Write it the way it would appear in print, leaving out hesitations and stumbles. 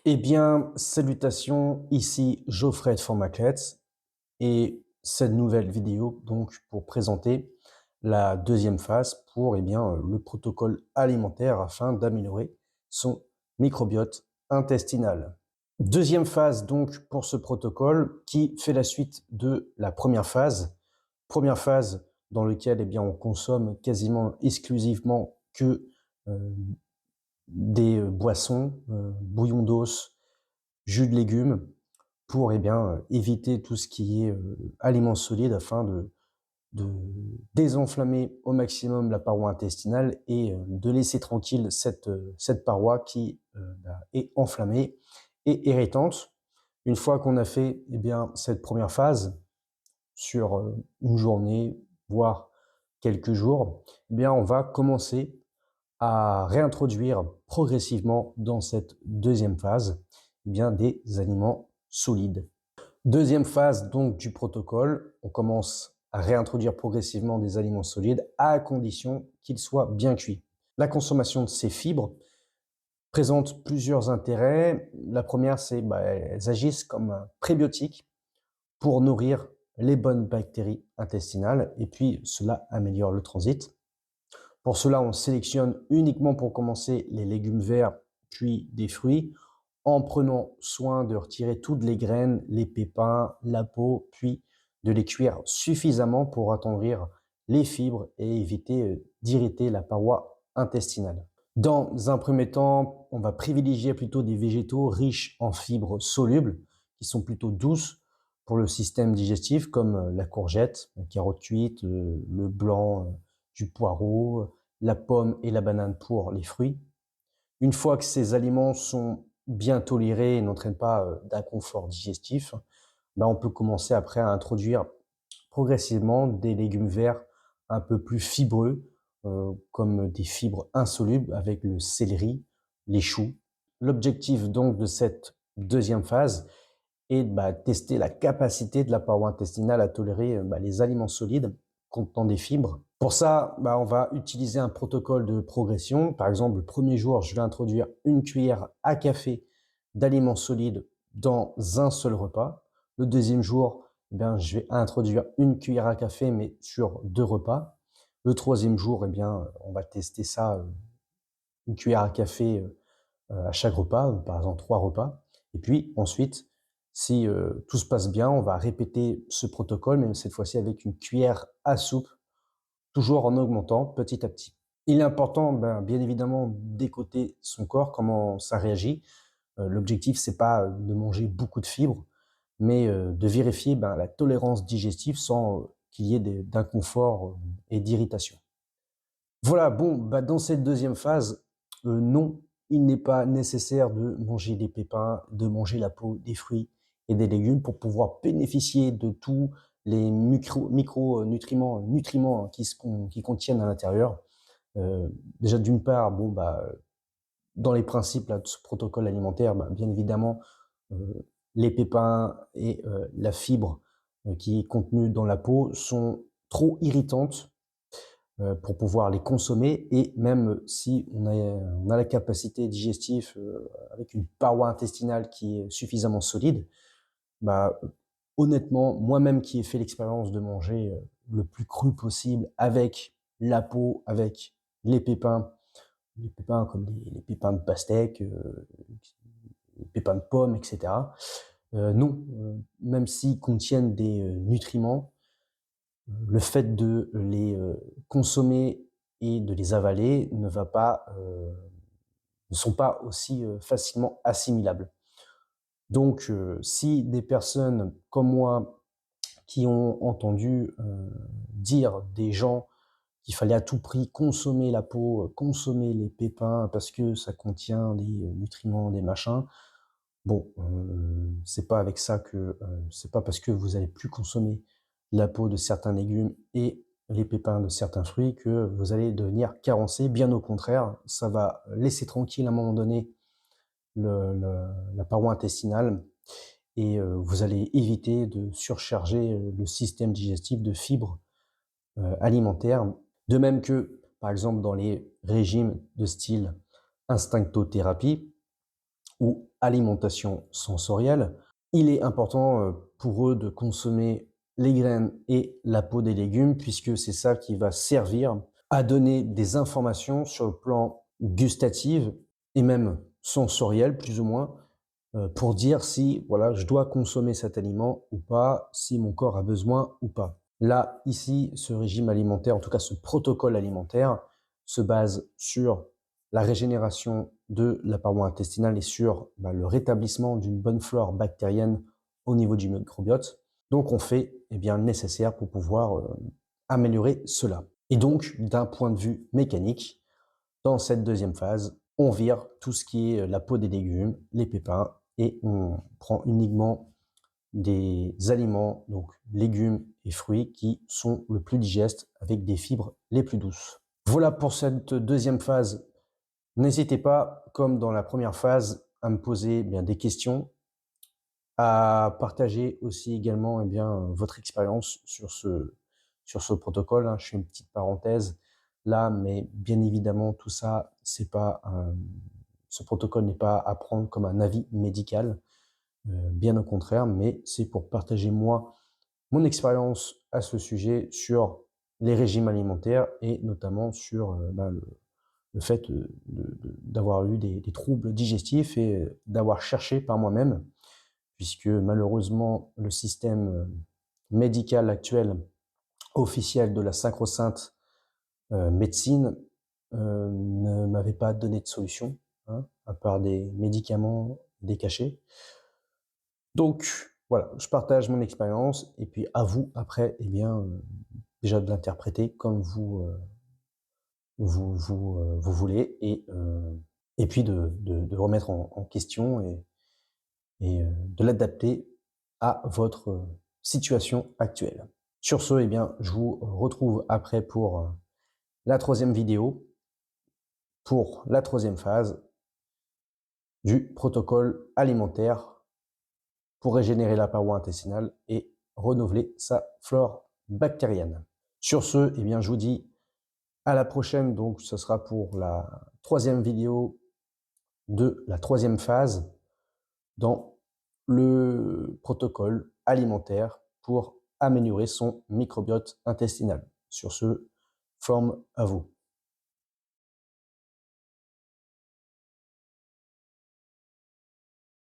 Eh bien, salutations, ici Geoffrey de Formaquette et cette nouvelle vidéo donc pour présenter la deuxième phase pour le protocole alimentaire afin d'améliorer son microbiote intestinal. Deuxième phase donc pour ce protocole qui fait la suite de la première phase. Première phase dans laquelle on consomme quasiment exclusivement que euh, des boissons, bouillon d'os, jus de légumes, pour éviter tout ce qui est aliments solides afin de désenflammer au maximum la paroi intestinale et de laisser tranquille cette paroi qui est enflammée et irritante. Une fois qu'on a fait cette première phase sur une journée, voire quelques jours, on va commencer à réintroduire progressivement dans cette deuxième phase des aliments solides. Deuxième phase donc du protocole, on commence à réintroduire progressivement des aliments solides à condition qu'ils soient bien cuits. La consommation de ces fibres présente plusieurs intérêts. La première, c'est elles agissent comme un prébiotique pour nourrir les bonnes bactéries intestinales et puis cela améliore le transit. Pour cela, on sélectionne uniquement pour commencer les légumes verts, puis des fruits, en prenant soin de retirer toutes les graines, les pépins, la peau, puis de les cuire suffisamment pour attendrir les fibres et éviter d'irriter la paroi intestinale. Dans un premier temps, on va privilégier plutôt des végétaux riches en fibres solubles, qui sont plutôt douces pour le système digestif, comme la courgette, la carotte cuite, le blanc du poireau, la pomme et la banane pour les fruits. Une fois que ces aliments sont bien tolérés et n'entraînent pas d'inconfort digestif, on peut commencer après à introduire progressivement des légumes verts un peu plus fibreux, comme des fibres insolubles avec le céleri, les choux. L'objectif donc de cette deuxième phase est de tester la capacité de la paroi intestinale à tolérer les aliments solides contenant des fibres. Pour ça, on va utiliser un protocole de progression. Par exemple, le premier jour, je vais introduire une cuillère à café d'aliments solides dans un seul repas. Le deuxième jour, je vais introduire une cuillère à café, mais sur deux repas. Le troisième jour, on va tester ça, une cuillère à café à chaque repas, par exemple 3 repas. Et puis ensuite, si tout se passe bien, on va répéter ce protocole, mais cette fois-ci avec une cuillère à soupe, toujours en augmentant petit à petit. Il est important, bien évidemment, d'écouter son corps, comment ça réagit. L'objectif, c'est pas de manger beaucoup de fibres, mais de vérifier la tolérance digestive sans qu'il y ait d'inconfort et d'irritation. Voilà, bon, dans cette deuxième phase, non, il n'est pas nécessaire de manger des pépins, de manger la peau des fruits et des légumes pour pouvoir bénéficier de tous les nutriments qui contiennent à l'intérieur. Déjà d'une part, dans les principes là, de ce protocole alimentaire, bien évidemment, euh, les pépins et la fibre qui est contenue dans la peau sont trop irritantes pour pouvoir les consommer et même si on a la capacité digestive avec une paroi intestinale qui est suffisamment solide, bah, honnêtement, moi-même qui ai fait l'expérience de manger le plus cru possible avec la peau, avec les pépins comme les pépins de pastèque, les pépins de pommes, etc. Non, même s'ils contiennent des nutriments, le fait de les consommer et de les avaler ne sont pas aussi facilement assimilables. Donc, si des personnes comme moi qui ont entendu dire des gens qu'il fallait à tout prix consommer la peau, consommer les pépins parce que ça contient des nutriments, des machins, bon, c'est pas parce que vous allez plus consommer la peau de certains légumes et les pépins de certains fruits que vous allez devenir carencé. Bien au contraire, ça va laisser tranquille à un moment donné la paroi intestinale et vous allez éviter de surcharger le système digestif de fibres alimentaires. De même que, par exemple, dans les régimes de style instinctothérapie, où alimentation sensorielle. Il est important pour eux de consommer les graines et la peau des légumes, puisque c'est ça qui va servir à donner des informations sur le plan gustatif et même sensoriel, plus ou moins, pour dire si voilà, je dois consommer cet aliment ou pas, si mon corps a besoin ou pas. Là, ici, ce régime alimentaire, en tout cas ce protocole alimentaire, se base sur la régénération de la paroi intestinale et sur le rétablissement d'une bonne flore bactérienne au niveau du microbiote. Donc on fait le nécessaire pour pouvoir améliorer cela. Et donc, d'un point de vue mécanique, dans cette deuxième phase, on vire tout ce qui est la peau des légumes, les pépins, et on prend uniquement des aliments, donc légumes et fruits, qui sont le plus digestes avec des fibres les plus douces. Voilà pour cette deuxième phase. N'hésitez pas, comme dans la première phase, à me poser des questions, à partager aussi également votre expérience sur ce protocole. Je fais une petite parenthèse là, mais bien évidemment, tout ça, c'est pas ce protocole n'est pas à prendre comme un avis médical, bien au contraire, mais c'est pour partager moi mon expérience à ce sujet sur les régimes alimentaires et notamment sur le fait d'avoir eu des troubles digestifs et d'avoir cherché par moi-même, puisque malheureusement le système médical actuel officiel de la sacro-sainte médecine ne m'avait pas donné de solution, à part des médicaments, des cachets. Donc voilà, je partage mon expérience et puis à vous après, déjà de l'interpréter comme vous voulez et puis de remettre en question et de l'adapter à votre situation actuelle. Sur ce, je vous retrouve après pour la troisième vidéo, pour la troisième phase du protocole alimentaire pour régénérer la paroi intestinale et renouveler sa flore bactérienne. Sur ce, je vous dis à la prochaine, donc ce sera pour la troisième vidéo de la troisième phase dans le protocole alimentaire pour améliorer son microbiote intestinal. Sur ce, forme à vous.